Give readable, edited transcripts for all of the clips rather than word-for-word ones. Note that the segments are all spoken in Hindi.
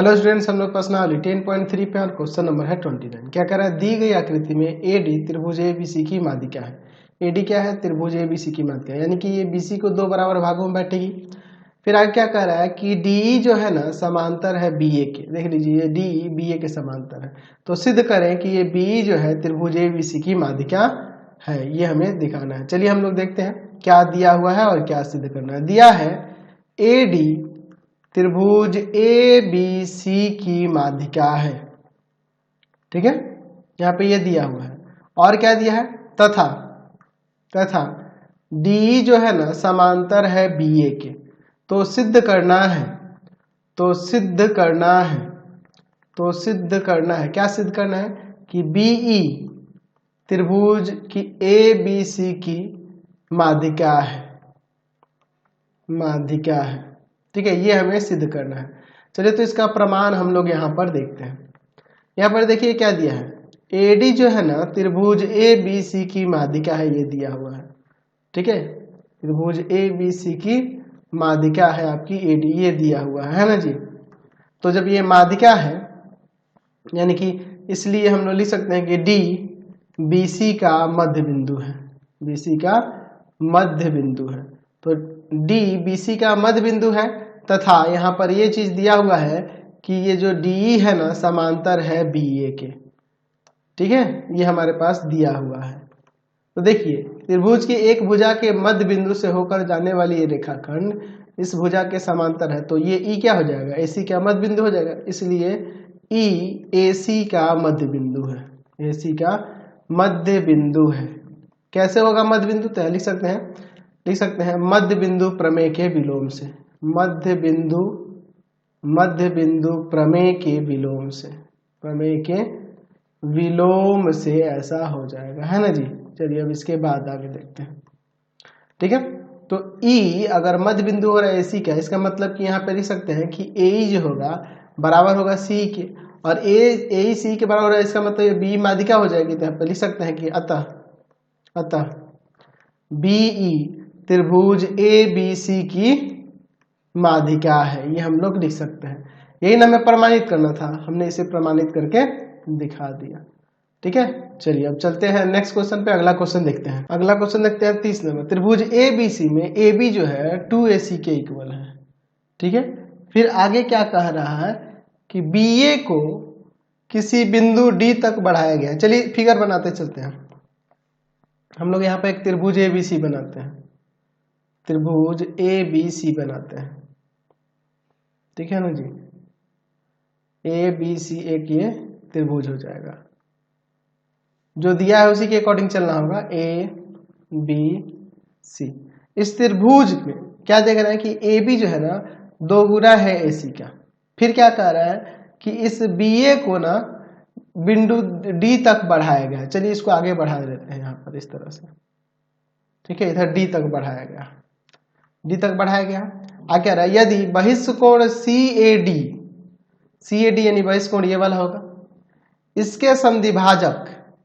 हेलो स्टूडेंट्स, हम लोग प्रश्नावली 10.3 पे और क्वेश्चन नंबर है 29। क्या कह रहा है? दी गई आकृति में एडी त्रिभुज एबीसी की माध्यिका है। एडी क्या है? त्रिभुज एबीसी की माध्यिका, यानी कि ये बीसी को दो बराबर भागों में बांटेगी। फिर आगे क्या कह रहा है कि डी जो है ना समांतर है बीए के। देख लीजिए, डी बीए के समांतर है, तो सिद्ध करें कि ये बी जो है त्रिभुज एबीसी की माध्यिका है। ये हमें दिखाना है। चलिए हम लोग देखते हैं क्या दिया हुआ है और क्या सिद्ध करना है। दिया है एडी त्रिभुज ए बी सी की माध्यिका है। ठीक है, यहाँ पे ये दिया हुआ है। और क्या दिया है? तथा डी जो है ना समांतर है बी ए के। तो सिद्ध करना है क्या सिद्ध करना है? कि बीई त्रिभुज की ए बी सी की माध्यिका है। ठीक है, ये हमें सिद्ध करना है। चलिए तो इसका प्रमाण हम लोग यहाँ पर देखते हैं। यहाँ पर देखिए क्या दिया है, एडी जो है ना त्रिभुज ए बी सी की माध्यिका है, ये दिया हुआ है। ठीक है, त्रिभुज ए बी सी की माध्यिका है आपकी एडी, ये दिया हुआ है ना जी। तो जब ये माध्यिका है, यानी कि इसलिए हम लोग लिख सकते हैं कि डी बी सी का मध्य बिंदु है। तो डी बी सी का मध्य बिंदु है, तथा यहाँ पर ये चीज दिया हुआ है कि ये जो डी है ना समांतर है बी ए के। ठीक है, ये हमारे पास दिया हुआ है। तो देखिए, त्रिभुज की एक भुजा के मध्य बिंदु से होकर जाने वाली ये रेखाखंड इस भुजा के समांतर है। तो ये ई क्या हो जाएगा? एसी का मध्य बिंदु हो जाएगा। इसलिए ई एसी का मध्य बिंदु है। कैसे होगा मध्य बिंदु? तो लिख सकते हैं मध्य बिंदु प्रमेय के विलोम से। मध्य बिंदु प्रमेय के विलोम से ऐसा हो जाएगा, है ना जी। चलिए अब इसके बाद आगे देखते हैं। ठीक है, तो ई अगर मध्य बिंदु हो रहा है एसी का, इसका मतलब कि यहाँ पे लिख सकते हैं कि ए जो होगा बराबर होगा सी के, और ए सी के बराबर है, इसका मतलब बी माध्यिका हो जाएगी। तो यहाँ पे लिख सकते हैं कि अतः बीई त्रिभुज ए बी सी की माध्यिका है। ये हम लोग लिख सकते हैं। यही ना हमें प्रमाणित करना था, हमने इसे प्रमाणित करके दिखा दिया। ठीक है, चलिए अब चलते हैं नेक्स्ट क्वेश्चन पे। अगला क्वेश्चन देखते हैं 30 नंबर। त्रिभुज ए बी सी में ए बी जो है 2AC के इक्वल है। ठीक है, फिर आगे क्या कह रहा है कि बी ए को किसी बिंदु डी तक बढ़ाया गया है। चलिए फिगर बनाते चलते हैं। हम लोग यहाँ पे एक त्रिभुज ए बी सी बनाते हैं। ठीक है ना जी, ए बी सी एक ये त्रिभुज हो जाएगा। जो दिया है उसी के अकॉर्डिंग चलना होगा, ए बी सी। इस त्रिभुज में क्या देख रहा है कि ए बी जो है ना 2 गुना है ए सी का। फिर क्या कह रहा है कि इस बी ए को ना बिंदु डी तक बढ़ाया गया। चलिए इसको आगे बढ़ा देते हैं यहाँ पर इस तरह से। ठीक है, इधर डी तक बढ़ाया गया। आगे कह रहा है यदि बहिष्कोण सी ए डी यानी बहिष्कोण ये वाला होगा, इसके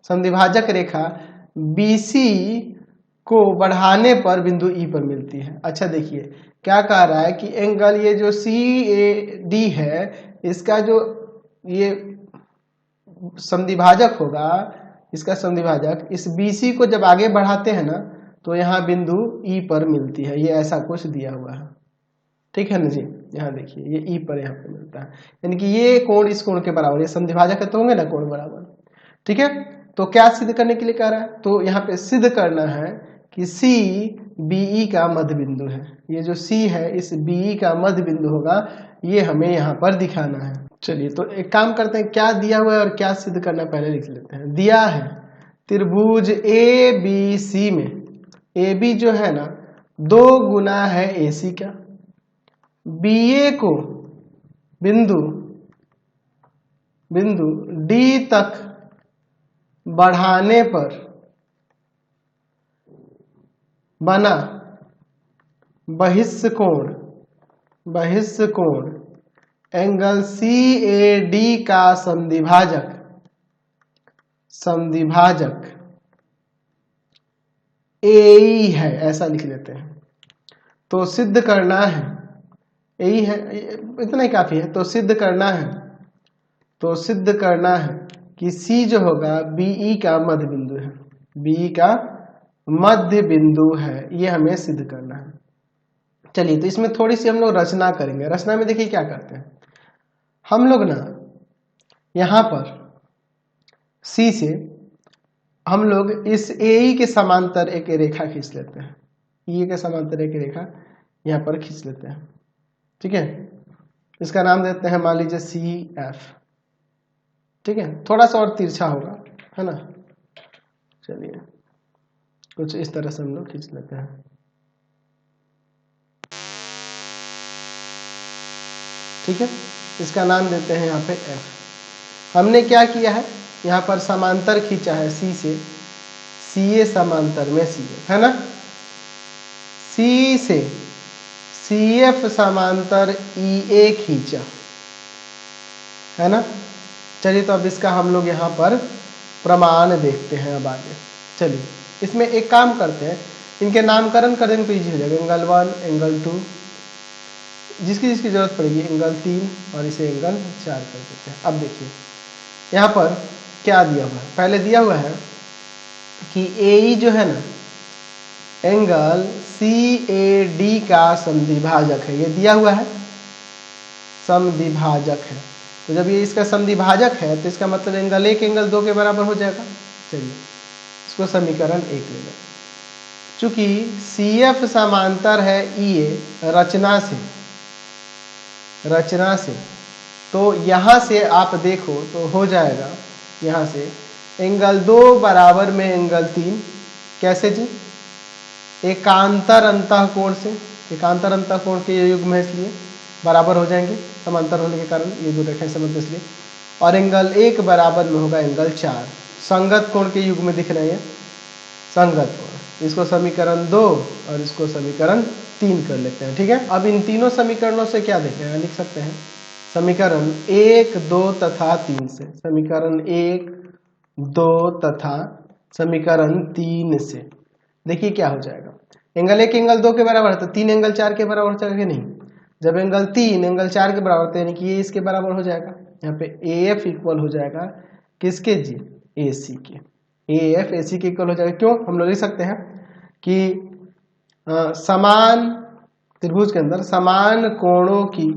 संधिभाजक रेखा बीसी को बढ़ाने पर बिंदु ई पर मिलती है। अच्छा देखिए क्या कह रहा है कि एंगल ये जो सी ए डी है, इसका जो ये संधिभाजक होगा, इसका संधिभाजक इस बीसी को जब आगे बढ़ाते हैं ना, तो यहाँ बिंदु ई पर मिलती है। ये ऐसा कुछ दिया हुआ है। ठीक है ना जी, यहाँ देखिए ये ई पर यहाँ पे मिलता है, यानी कि ये कोण इस कोण के बराबर, ये संधिभाजक है तो होंगे ना कोण बराबर। ठीक है, तो क्या सिद्ध करने के लिए कह रहा है? तो यहाँ पे सिद्ध करना है कि सी बीई का मध्य बिंदु है। ये जो सी है इस बीई का मध्य बिंदु होगा, ये हमें यहाँ पर दिखाना है। चलिए तो एक काम करते हैं, क्या दिया हुआ है और क्या सिद्ध करना है पहले लिख लेते हैं। दिया है त्रिभुज ए बी सी में ए बी जो है ना 2 गुना है ए सी का। बी ए को बिंदु डी तक बढ़ाने पर बना बहिष्कोण एंगल सी ए डी का संधिभाजक ए है, ऐसा लिख लेते हैं। तो सिद्ध करना है यही है, इतना ही काफी है। तो सिद्ध करना है कि सी जो होगा बीई का मध्य बिंदु है, बीई का मध्य बिंदु है, ये हमें सिद्ध करना है। चलिए, तो इसमें थोड़ी सी हम लोग रचना करेंगे। रचना में देखिए क्या करते हैं हम लोग ना, यहां पर सी से हम लोग इस ए के समांतर एक रेखा खींच लेते हैं, ई के समांतर एक रेखा यहां पर खींच लेते हैं, ठीक है। इसका नाम देते हैं मान लीजिए सी एफ, ठीक है। थोड़ा सा और तिरछा होगा, है ना। चलिए, कुछ इस तरह से हम लोग खींच लेते हैं, ठीक है। इसका नाम देते हैं यहाँ पे एफ। हमने क्या किया है, यहाँ पर समांतर खींचा है सी से, सी ए समांतर में सी एफ, है ना। सी से सी एफ समांतर ई ए खींचा, है ना। चलिए, तो अब इसका हम लोग यहाँ पर प्रमाण देखते हैं। अब आगे चलिए, इसमें एक काम करते हैं, इनके नामकरण कर देने तो ईजी हो जाएगा। एंगल 1, एंगल 2, जिसकी जिसकी जरूरत पड़ेगी, एंगल 3 और इसे एंगल 4 कर देते हैं। अब देखिए यहाँ पर क्या दिया हुआ है, पहले दिया हुआ है कि ए जो है ना, एंगल CAD का समद्विभाजक है, ये दिया हुआ है, समद्विभाजक है। तो जब ये इसका समद्विभाजक है तो इसका मतलब एंगल 1 एंगल 2 के बराबर हो जाएगा। चलिए, इसको समीकरण 1 ले लें। चूंकि CF समांतर है EA रचना से, तो यहाँ से आप देखो तो हो जाएगा, यहाँ से एंगल 2 बराबर में एंगल 3, कैसे जी, एकांतर अंतःकोण से, एकांतर अंतःकोण के ये युग्म है, इसलिए बराबर हो जाएंगे, समांतर होने के कारण ये दो रेखाएं समांतर, इसलिए। और एंगल 1 बराबर में होगा एंगल 4, संगत कोण के युग्म में दिख रहे हैं, संगत कोण। इसको समीकरण 2 और इसको समीकरण 3 कर लेते हैं, ठीक है। अब इन तीनों समीकरणों से क्या देख रहे हैं, लिख सकते हैं समीकरण 1, 2 तथा 3 से, समीकरण 1, 2 तथा समीकरण 3 से देखिए क्या हो जाएगा। एंगल 1 एंगल 2 के बराबर है तो 3 एंगल 4 के बराबर हो जाएगा कि नहीं। जब एंगल 3 एंगल 4 के बराबर तो यानी कि ये इसके बराबर हो जाएगा। यहाँ पे AF इक्वल हो जाएगा किसके जी, AC के। AF AC के इक्वल हो जाएगा। क्यों, हम लोग लिख सकते हैं कि समान त्रिभुज के अंदर समान कोणों की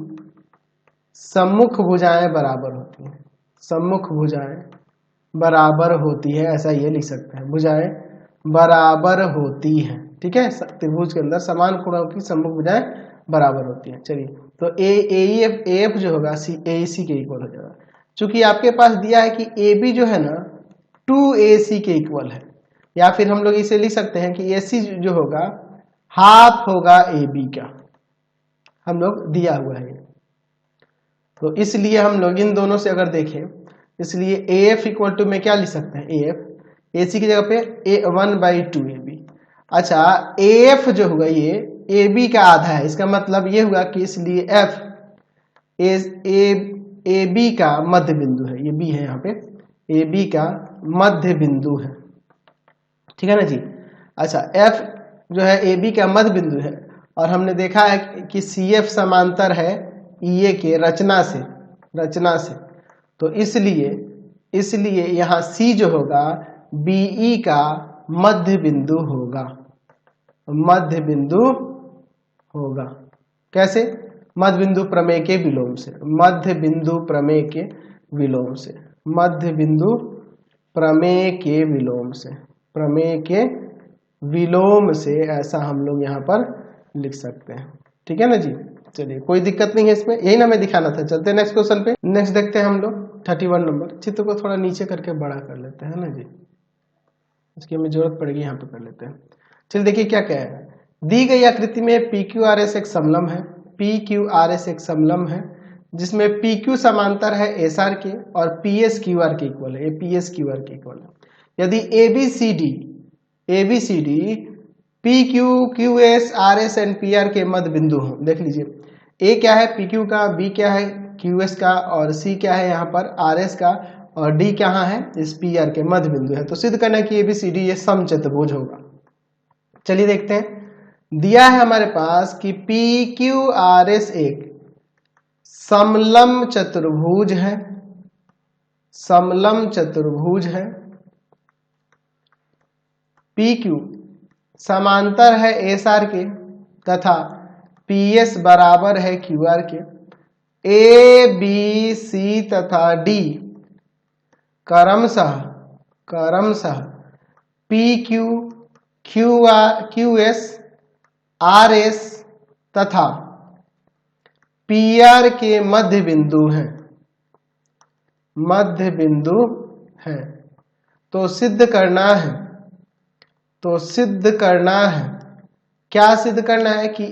सम्मुख भुजाएं बराबर होती हैं, सम्मुख भुजाएं बराबर होती है, ऐसा ये लिख सकते हैं, भुजाएं बराबर होती हैं, ठीक है। त्रिभुज के अंदर समान कोणों की सम्मुख भुजाएं बराबर होती हैं। चलिए, तो AF जो होगा AC के इक्वल हो जाएगा। चूंकि आपके पास दिया है कि AB जो है ना 2AC के इक्वल है, या फिर हम लोग इसे लिख सकते हैं कि AC जो होगा हाफ होगा AB का, हम लोग दिया हुआ है। तो इसलिए हम लोग इन दोनों से अगर देखें, इसलिए AF इक्वल टू में क्या लिख सकते हैं, AF AC की जगह पे 1/2AB। अच्छा, AF जो होगा ये AB का आधा है, इसका मतलब ये हुआ कि इसलिए F AB का मध्य बिंदु है, ये B है, यहाँ पे AB का मध्य बिंदु है, ठीक है ना जी। अच्छा, F जो है AB का मध्य बिंदु है, और हमने देखा है कि CF समांतर है EA के रचना से, तो इसलिए यहाँ C जो होगा BE का मध्य बिंदु होगा। कैसे, मध्य बिंदु प्रमेय के विलोम से, मध्य बिंदु प्रमेय के विलोम से, मध्य बिंदु प्रमेय के विलोम से, प्रमेय के विलोम से ऐसा हम लोग यहाँ पर लिख सकते हैं, ठीक है ना जी। चलिए, कोई दिक्कत नहीं है इसमें, यही ना मैं दिखाना था। चलते हैं नेक्स्ट क्वेश्चन पे। नेक्स्ट देखते हैं हम लोग 31 नंबर। चित्र को थोड़ा नीचे करके बड़ा कर लेते हैं ना जी, इसकी हमें जरूरत पड़ेगी, यहाँ पे कर लेते हैं। चलिए, देखिए क्या क्या है। दी गई आकृति में PQRS एक समलम है, PQRS एक समलम है जिसमें PQ समांतर है SR के और PS QR के इक्वल है, ये PS QR के इक्वल है। यदि ABCD PQ QS RS and PR के मध्य बिंदु हो, देख लीजिए A क्या है PQ का, B क्या है QS का, और C क्या है यहाँ पर RS का, और D कहाँ है, इस PR के मध्य बिंदु है। तो सिद्ध करना है कि ABCD ये समचतुर्भुज होगा। चलिए देखते हैं, दिया है हमारे पास कि PQRS एक समलंब चतुर्भुज है, समलंब चतुर्भुज है। पी क्यू समांतर है एस आर के तथा पी एस बराबर है क्यू आर के। ए बी सी तथा डी क्रमशः P Q Q S R S तथा पी आर के मध्य बिंदु है, मध्य बिंदु है। तो सिद्ध करना है, तो सिद्ध करना है, क्या सिद्ध करना है कि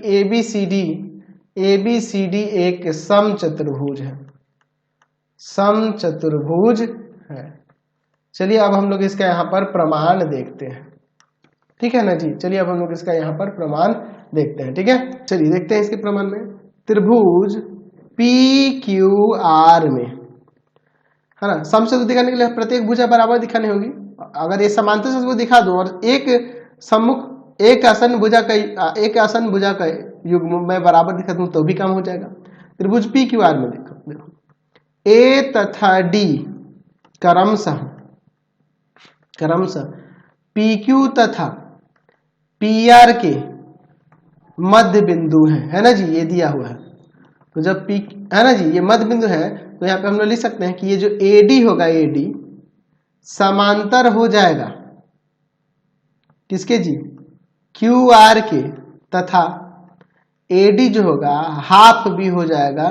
ABCD एक समचतुर्भुज है, समचतुर्भुज है। चलिए अब हम लोग इसका यहाँ पर प्रमाण देखते हैं, ठीक है ना जी। चलिए अब हम लोग इसका यहाँ पर प्रमाण देखते हैं, ठीक है। चलिए देखते हैं इसके प्रमाण में। त्रिभुज PQR में, है ना, समचतुर्भुज दिखाने के लिए प्रत्येक भुजा बराबर दिखानी होगी। अगर ये समांतर चतुर्भुज दिखा दो और एक आसन भुजा का युग्म मैं बराबर दिखा दूं तो भी काम हो जाएगा। त्रिभुज PQR में देखो A तथा D क्रमशः PQ तथा PR के मध्य बिंदु है ना जी, ये दिया हुआ है। तो जब P है ना जी, ये मध्य बिंदु है तो यहाँ पे हम लोग लिख सकते हैं कि ये जो AD होगा, AD समांतर हो जाएगा किसके जी, QR के, तथा AD जो होगा हाफ भी हो जाएगा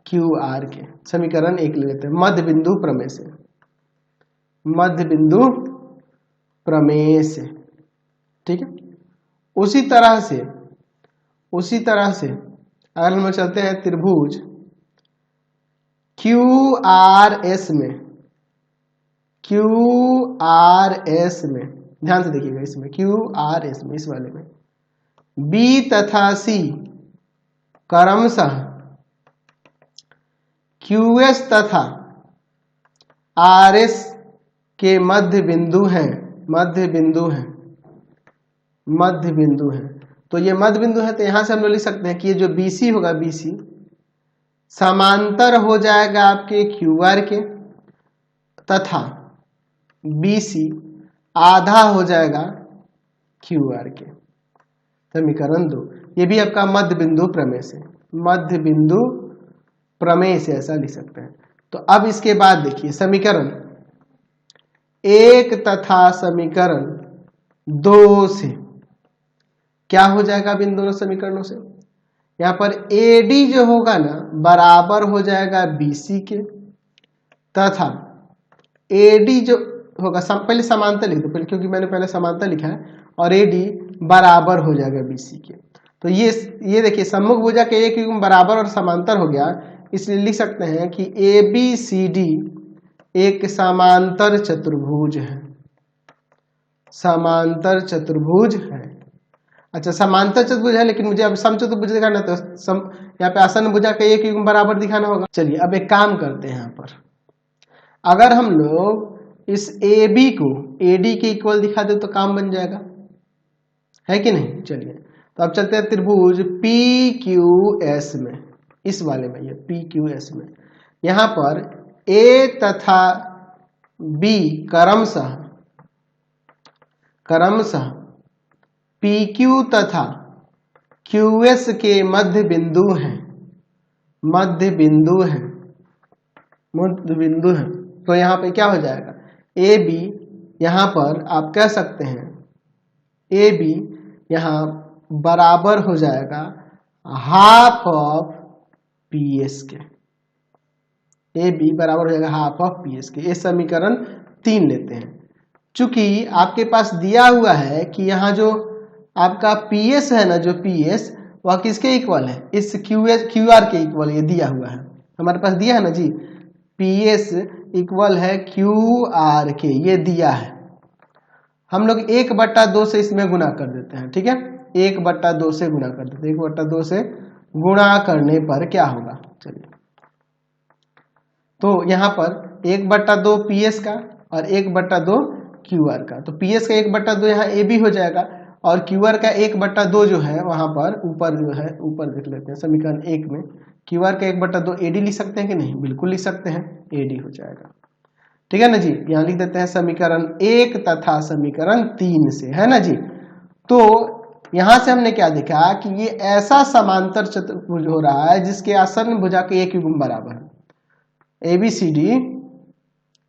QR के। समीकरण 1 ले लेते हैं मध्य बिंदु प्रमेय से, मध्य बिंदु प्रमेय से, ठीक है। उसी तरह से अगर हम चलते हैं त्रिभुज QRS में, ध्यान से देखिएगा इसमें QRS में, इस वाले में B तथा C क्रमशः QS तथा RS के मध्य बिंदु है, मध्य बिंदु है। तो ये मध्य बिंदु है, तो यहां से हम लोग लिख सकते हैं कि ये जो BC होगा, BC समांतर हो जाएगा आपके QR के तथा BC आधा हो जाएगा QR के। समीकरण 2, ये भी आपका मध्य बिंदु प्रमेय से, मध्य बिंदु प्रमेय से ऐसा लिख सकते हैं। तो अब इसके बाद देखिए समीकरण 1 तथा समीकरण 2 से क्या हो जाएगा अब इन दोनों समीकरणों से। यहाँ पर AD जो होगा ना बराबर हो जाएगा BC के तथा AD जो होगा पहले समांतर लिख दो पहले, क्योंकि मैंने पहले समांतर लिखा है, और AD बराबर हो जाएगा BC के। तो ये देखिए सम्मुख भुजा के एक युग्म बराबर और समांतर हो गया, इसलिए लिख सकते हैं कि ABCD एक समांतर चतुर्भुज है, समांतर चतुर्भुज है। अच्छा, समांतर चतुर्भुज है, लेकिन मुझे अब समचतुर्भुज दिखाना है, तो यहाँ पे आसन भुजा का एक युग्म बराबर दिखाना होगा। चलिए अब एक काम करते हैं, यहाँ पर अगर हम लोग इस AB को AD के इक्वल दिखा दे तो काम बन जाएगा, है कि नहीं। चलिए तो अब चलते हैं त्रिभुज PQS में, इस वाले में, ये PQS में यहाँ पर A तथा B क्रमशः PQ तथा QS के मध्य बिंदु है, मध्य बिंदु है। तो यहाँ पे क्या हो जाएगा, AB यहाँ पर आप कह सकते हैं AB यहाँ बराबर हो जाएगा हाफ ऑफ PS के, AB बराबर हो जाएगा हाफ ऑफ PS के। ये समीकरण 3 लेते हैं। चूंकि आपके पास दिया हुआ है कि यहाँ जो आपका PS है ना, जो PS वह किसके इक्वल है, इस QR के इक्वल, ये दिया हुआ है हमारे पास, दिया है ना जी, PS इक्वल है QR के, ये दिया है। हम लोग 1/2 से इसमें गुणा कर देते हैं, ठीक है, 1/2 से गुणा कर देते हैं। 1/2 से गुणा करने पर क्या होगा, चलिए तो यहाँ पर 1/2 PS का और 1/2 QR का। तो PS का 1/2 यहाँ AB हो जाएगा, और QR का 1/2 जो है वहां पर ऊपर जो है, ऊपर देख लेते हैं समीकरण 1 में क्यू आर का 1/2 AD लिख सकते हैं कि नहीं, बिल्कुल लिख सकते हैं, AD हो जाएगा। ठीक है ना जी, यहाँ लिख देते हैं समीकरण 1 तथा समीकरण 3 से, है ना जी। तो यहां से हमने क्या देखा कि ये ऐसा समांतर चतुर्भुज हो रहा है जिसके आसन्न भुजा के एक युग्म बराबर है।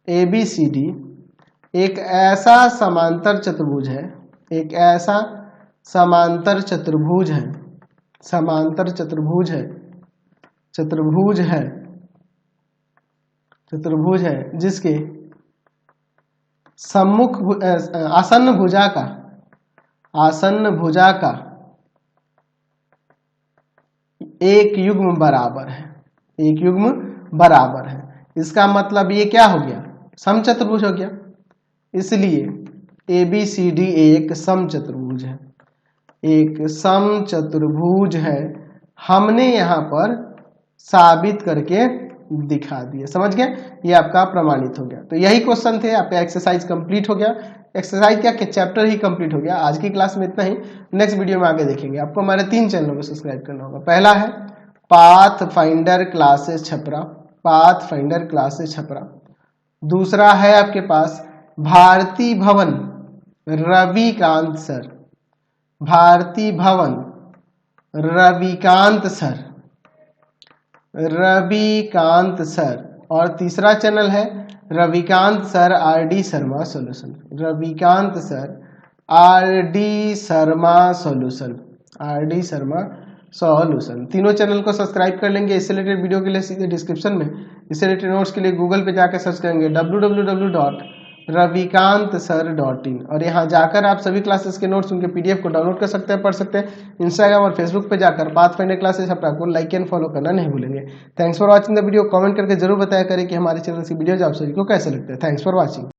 ABCD एक ऐसा समांतर चतुर्भुज है, एक ऐसा समांतर चतुर्भुज है, समांतर चतुर्भुज है, चतुर्भुज है, चतुर्भुज है जिसके सम्मुख आसन्न भुजा का, आसन्न भुजा का एक युग्म बराबर है, एक युग्म बराबर है। इसका मतलब ये क्या हो गया, समचतुर्भुज हो गया। इसलिए ABCD एक समचतुर्भुज है, एक समचतुर्भुज है। हमने यहाँ पर साबित करके दिखा दिया, समझ गए, ये आपका प्रमाणित हो गया। तो यही क्वेश्चन थे, आपका एक्सरसाइज कंप्लीट हो गया। एक्सरसाइज क्या, चैप्टर ही कंप्लीट हो गया। आज की क्लास में इतना ही, नेक्स्ट वीडियो में आगे देखेंगे। आपको हमारे 3 चैनलों को सब्सक्राइब करना होगा। पहला है path finder classes Chhapra, path finder classes Chhapra. दूसरा है आपके पास भारती भवन रविकांत सर, भारती भवन रविकांत सर, रविकांत सर। और तीसरा चैनल है Ravikant sir RD Sharma solution, Ravikant sir RD Sharma solution, RD Sharma solution. तीनों चैनल को सब्सक्राइब कर लेंगे। इससे रिलेटेड वीडियो के लिए सीधे डिस्क्रिप्शन में, इससे रिलेटेड नोट्स के लिए गूगल पे जाकर सर्च करेंगे www.ravikansir.in और यहाँ जाकर आप सभी क्लासेस के नोट्स, उनके PDF को डाउनलोड कर सकते हैं, पढ़ सकते हैं। इंस्टाग्राम और फेसबुक पे जाकर पाथ फाइंडर क्लासेस छपरा को लाइक एंड फॉलो करना नहीं भूलेंगे। Thanks for watching the video. Comment करके जरूर बताया करें कि हमारे चैनल की वीडियोज आप सभी को कैसे लगते हैं। Thanks for watching.